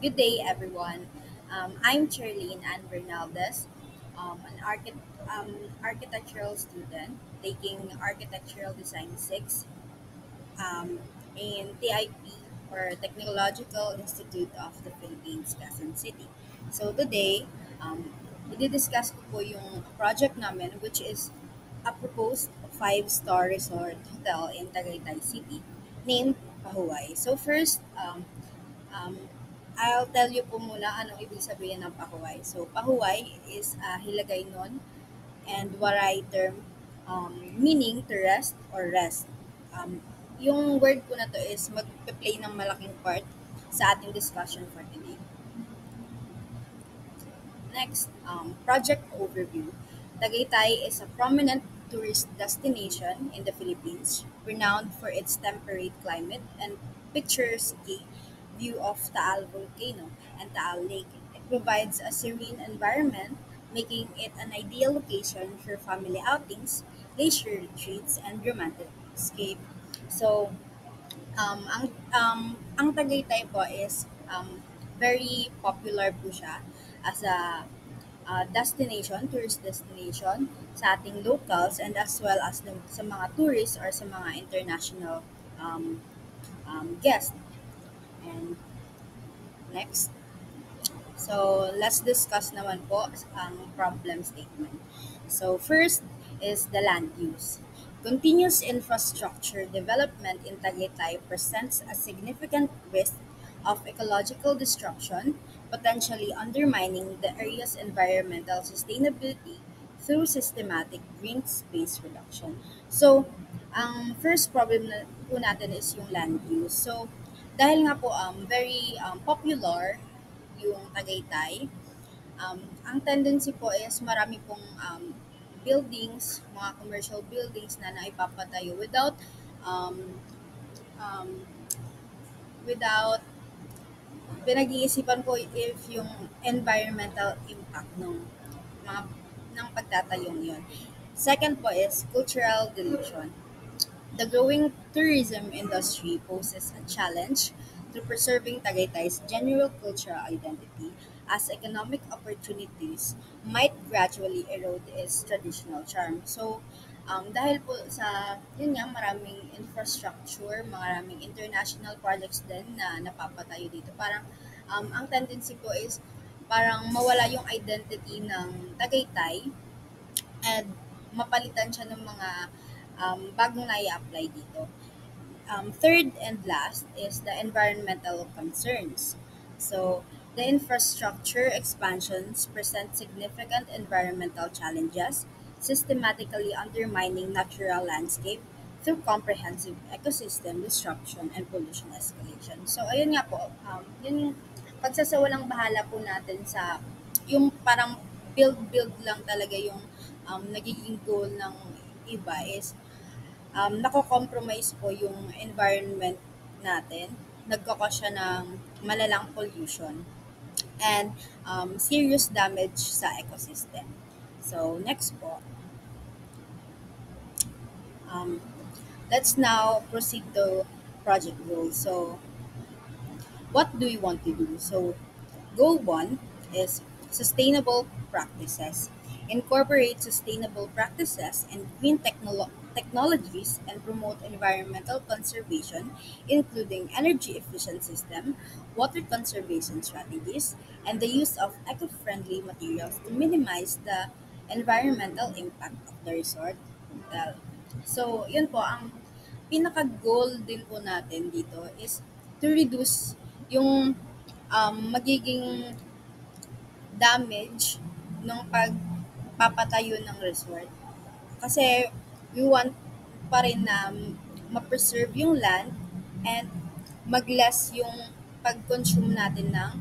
Good day, everyone. I'm Charlene Ann Bernaldez, architectural student taking Architectural Design 6 um, in TIP or Technological Institute of the Philippines, Quezon City. So today, um, i-discuss ko po yung project namin which is a proposed five-star resort hotel in Tagaytay City named Pahuay. So first, Um, I'll tell you po muna anong ibig sabihin ng pahuway. So, pahuway is hilagay nun and waray term meaning to rest or rest. Um, yung word po na to is mag-play ng malaking part sa ating discussion for today. Next, project overview. Tagaytay is a prominent tourist destination in the Philippines, renowned for its temperate climate and picturesque view of Taal Volcano and Taal Lake. It provides a serene environment, making it an ideal location for family outings, leisure retreats, and romantic escape. So, ang Tagaytay po is very popular po siya as a tourist destination sa ating locals and as well as sa mga tourists or sa mga international um, guests. And next, so let's discuss naman po ang problem statement. So first is the land use. Continuous infrastructure development in Tagaytay presents a significant risk of ecological destruction, potentially undermining the area's environmental sustainability through systematic green space reduction. So, ang first problem na po natin is yung land use. So, dahil nga po very popular yung Tagaytay, ang tendency po is marami pong buildings, mga commercial buildings na naipapatayo um, um, without pinag-iisipan po if yung environmental impact mga ng pagtatayong yon. Second po is cultural dilution. The growing tourism industry poses a challenge to preserving Tagaytay's general cultural identity as economic opportunities might gradually erode its traditional charm. So, dahil po sa, yun nga, maraming infrastructure, maraming international projects din na napapatayo dito. Parang, ang tendency po is parang mawala yung identity ng Tagaytay and mapalitan siya ng mga bagong nai-apply dito. Third and last is the environmental concerns. So, the infrastructure expansions present significant environmental challenges, systematically undermining natural landscape through comprehensive ecosystem disruption and pollution escalation. So, ayun nga po, yun yung pagsasawalang bahala po natin sa yung parang build lang talaga yung nagiging goal ng iba is nako-compromise po yung environment natin, nagko-cause siya ng malalang pollution and serious damage sa ecosystem. So, next po, um, let's now proceed to project goals. So, what do we want to do? So, goal one is sustainable practices. Incorporate sustainable practices and green technologies and promote environmental conservation, including energy efficient system, water conservation strategies, and the use of eco-friendly materials to minimize the environmental impact of the resort hotel. So, yun po, ang pinaka-goal din po natin dito is to reduce yung magiging damage nung pagpapatayo ng resort. Kasi we want pa rin na ma-preserve yung land and mag-less yung pag-consume natin ng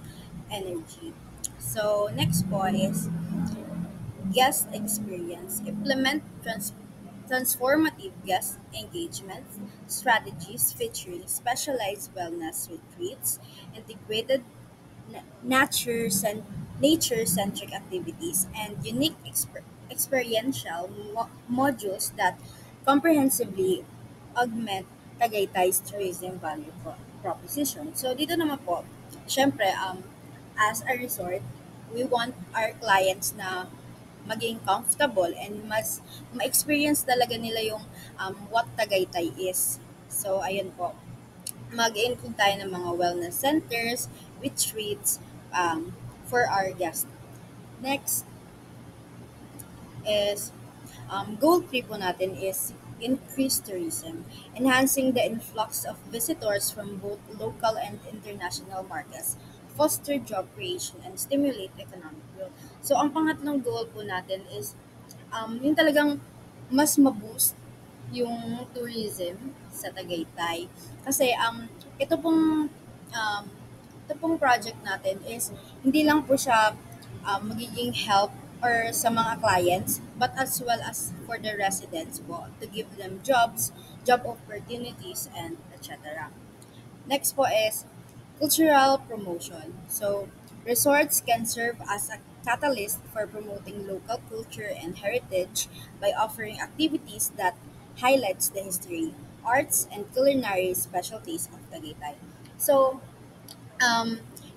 energy. So, next po is guest experience. Implement transformative guest engagement strategies featuring specialized wellness retreats, integrated nature-centric activities, and unique experiential modules that comprehensively augment Tagaytay's tourism value proposition. So, dito naman po, syempre, as a resort, we want our clients na maging comfortable and mas ma-experience talaga nila yung what Tagaytay is. So, ayun po. Mag-include tayo ng mga wellness centers, retreats for our guests. Next is goal 3 po natin is increase tourism, enhancing the influx of visitors from both local and international markets, foster job creation, and stimulate economic growth. So, ang pangatlong goal po natin is yung talagang mas ma-boost yung tourism sa Tagaytay. Kasi um, ito pong project natin is hindi lang po siya magiging help or sa mga clients but as well as for the residents po to give them jobs, job opportunities and etc. Next po is cultural promotion. So, resorts can serve as a catalyst for promoting local culture and heritage by offering activities that highlights the history, arts, and culinary specialties of Tagaytay. So,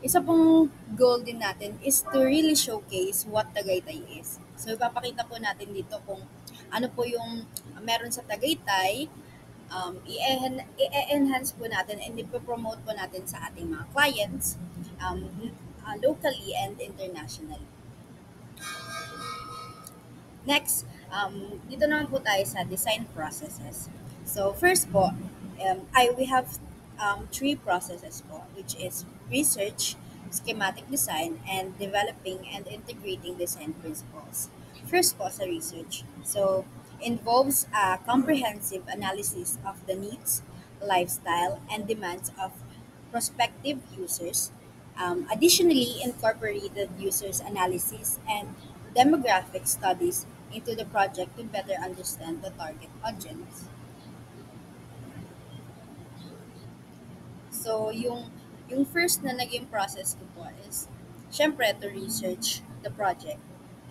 isa pong goal din natin is to really showcase what Tagaytay is. So, ipapakita po natin dito kung ano po yung meron sa Tagaytay, i-enhance po natin and ipopromote po natin sa ating mga clients locally and internationally. Next, dito naman po tayo sa design processes. So, first po, we have three processes po, which is research, schematic design, and developing and integrating design principles. First po sa research. So, involves a comprehensive analysis of the needs, lifestyle, and demands of prospective users. Additionally, incorporated users analysis and demographic studies into the project to better understand the target audience. So, yung first na naging process ko po is, syempre, to research the project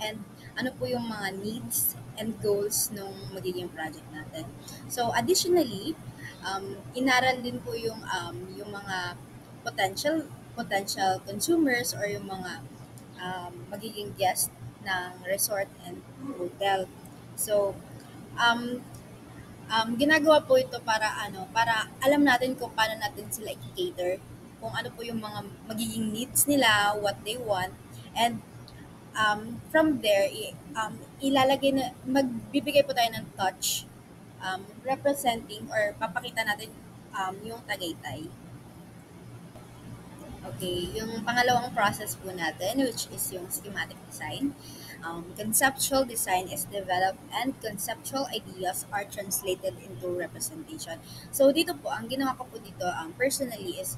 and ano po yung mga needs and goals nung magiging project natin. So, additionally, inaral din po yung mga potential consumers or yung mga magiging guest ng resort and hotel. So, um, ginagawa po ito para alam natin kung paano natin sila i-cater, kung ano po yung mga magiging needs nila, what they want, and from there, ilalagay na, magbibigay po tayo ng touch, representing or papakita natin yung Tagaytay. Okay, yung pangalawang process po natin, which is yung schematic design. Conceptual design is developed and conceptual ideas are translated into representation. So dito po, ang ginawa ko po dito personally is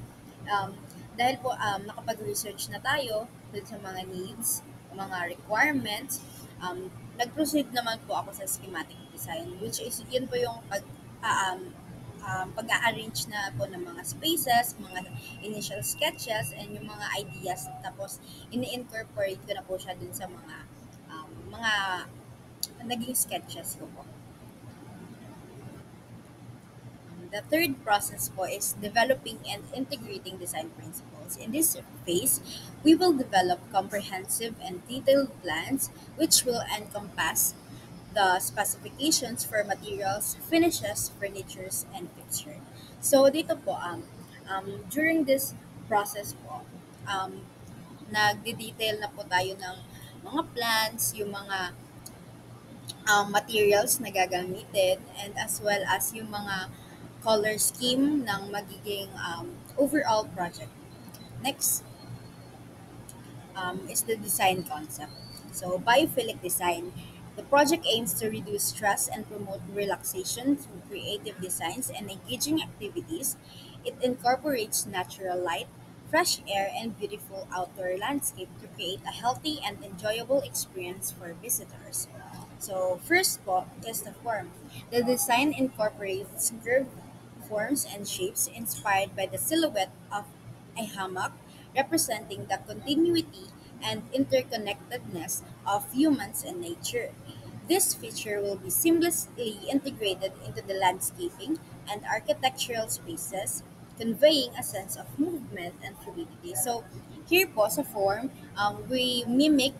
dahil po nakapag-research na tayo dun sa mga needs, mga requirements, nag-proceed naman po ako sa schematic design, which is yun po yung pag-a-arrange na po ng mga spaces, mga initial sketches, and yung mga ideas. Tapos, ini-incorporate ko na po siya dun sa mga naging sketches ko po. The third process po is developing and integrating design principles. In this phase, we will develop comprehensive and detailed plans which will encompass the specifications for materials, finishes, furnitures, and fixture. So dito po, during this process po, nagde-detail na po tayo ng mga plans, yung mga materials na gagamitin, and as well as yung mga color scheme ng magiging overall project. Next is the design concept. So, biophilic design. The project aims to reduce stress and promote relaxation through creative designs and engaging activities. It incorporates natural light, fresh air, and beautiful outdoor landscape to create a healthy and enjoyable experience for visitors. So, first po is the form. The design incorporates curved forms and shapes inspired by the silhouette of a hammock, representing the continuity and interconnectedness of humans and nature. This feature will be seamlessly integrated into the landscaping and architectural spaces, conveying a sense of movement and fluidity. So here po sa form, we mimic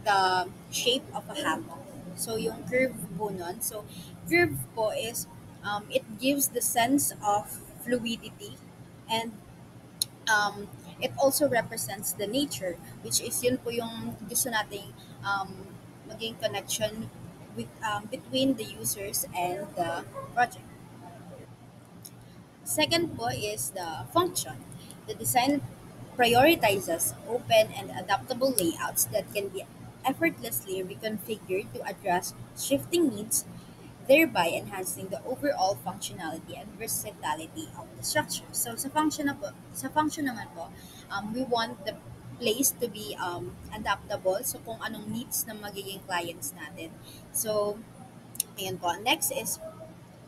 the shape of a hammock. So yung curve po nun. So curve po is it gives the sense of fluidity, and um, it also represents the nature, which is yun po yung gusto nating maging connection between the users and the project. Second po is the function. The design prioritizes open and adaptable layouts that can be effortlessly reconfigured to address shifting needs, thereby enhancing the overall functionality and versatility of the structure. So sa function naman po, we want the place to be adaptable so kung anong needs ng magiging clients natin. So, ayan po. Next is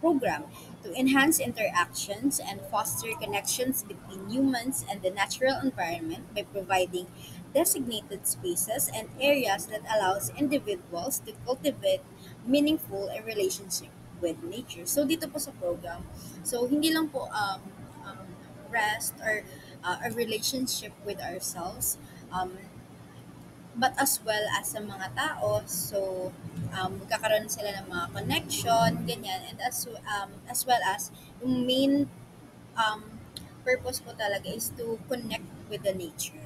program to enhance interactions and foster connections between humans and the natural environment by providing designated spaces and areas that allows individuals to cultivate meaningful a relationship with nature. So dito po sa program, so hindi lang po um, rest or a relationship with ourselves, um, but as well as sa mga tao. So, magkakaroon sila ng mga connection, ganyan. And as well as, yung main um, purpose po talaga is to connect with the nature.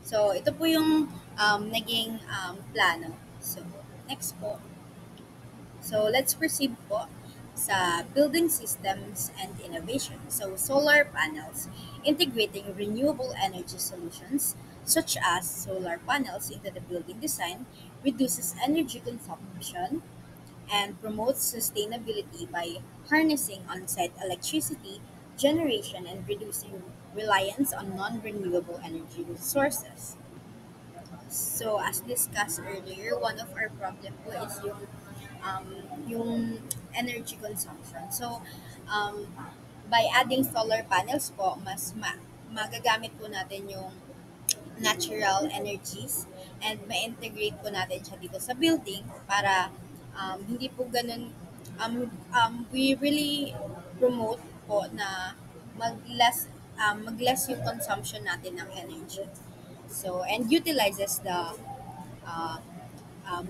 So, ito po yung naging plano. So, next po. So, let's proceed po sa building systems and innovation. So, solar panels, integrating renewable energy solutions such as solar panels into the building design reduces energy consumption and promotes sustainability by harnessing on-site electricity generation and reducing reliance on non-renewable energy sources. So, as discussed earlier, one of our problem po is um, yung energy consumption. So, um, by adding solar panels po, magagamit po natin yung natural energies and ma-integrate po natin siya dito sa building para hindi po ganun, we really promote po na mag-less yung consumption natin ng energy. So, and utilizes the uh,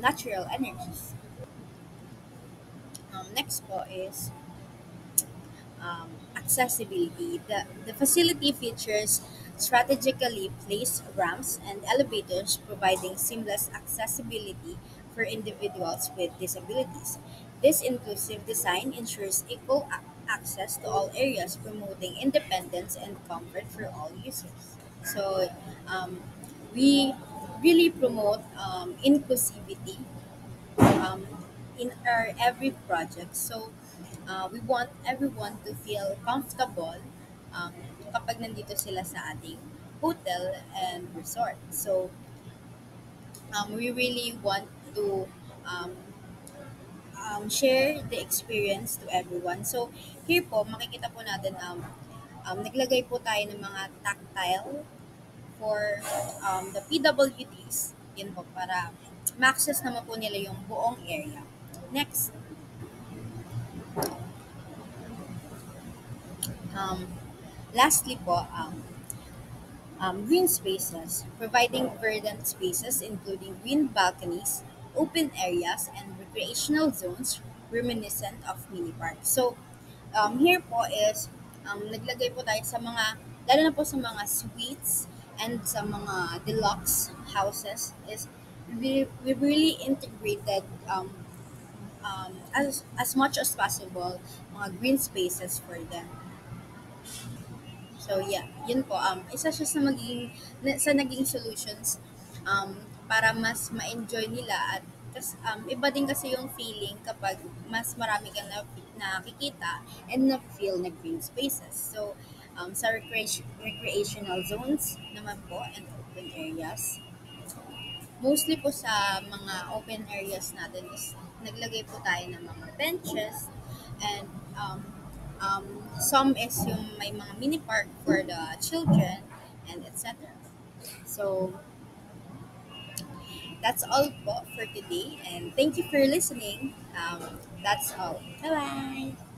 natural energies. Next po is accessibility. The facility features strategically placed ramps and elevators providing seamless accessibility for individuals with disabilities. This inclusive design ensures equal access to all areas, promoting independence and comfort for all users. So, um, we really promote inclusivity um, in our every project. So, we want everyone to feel comfortable um, kapag nandito sila sa ating hotel and resort. So, we really want to um, share the experience to everyone. So, here po, makikita po natin naglagay po tayo ng mga tactile for the PWDs. Yun po, para ma-access naman po nila yung buong area. Next, um, lastly po, green spaces, providing verdant spaces including green balconies, open areas, and recreational zones reminiscent of mini parks. So, here po is, naglagay po tayo sa mga, lalo na po sa mga suites and sa mga deluxe houses is we really integrated as much as possible mga green spaces for them. So yeah, yun po. Isa siya sa naging solutions para mas ma-enjoy nila at iba din kasi yung feeling kapag mas marami kang nakikita and na-feel na green spaces. So, sa recreational zones naman po and open areas, mostly po sa mga open areas natin is naglagay po tayo ng mga benches and um, some is yung may mga mini park for the children and etc. So, that's all po for today and thank you for listening. That's all. Bye-bye!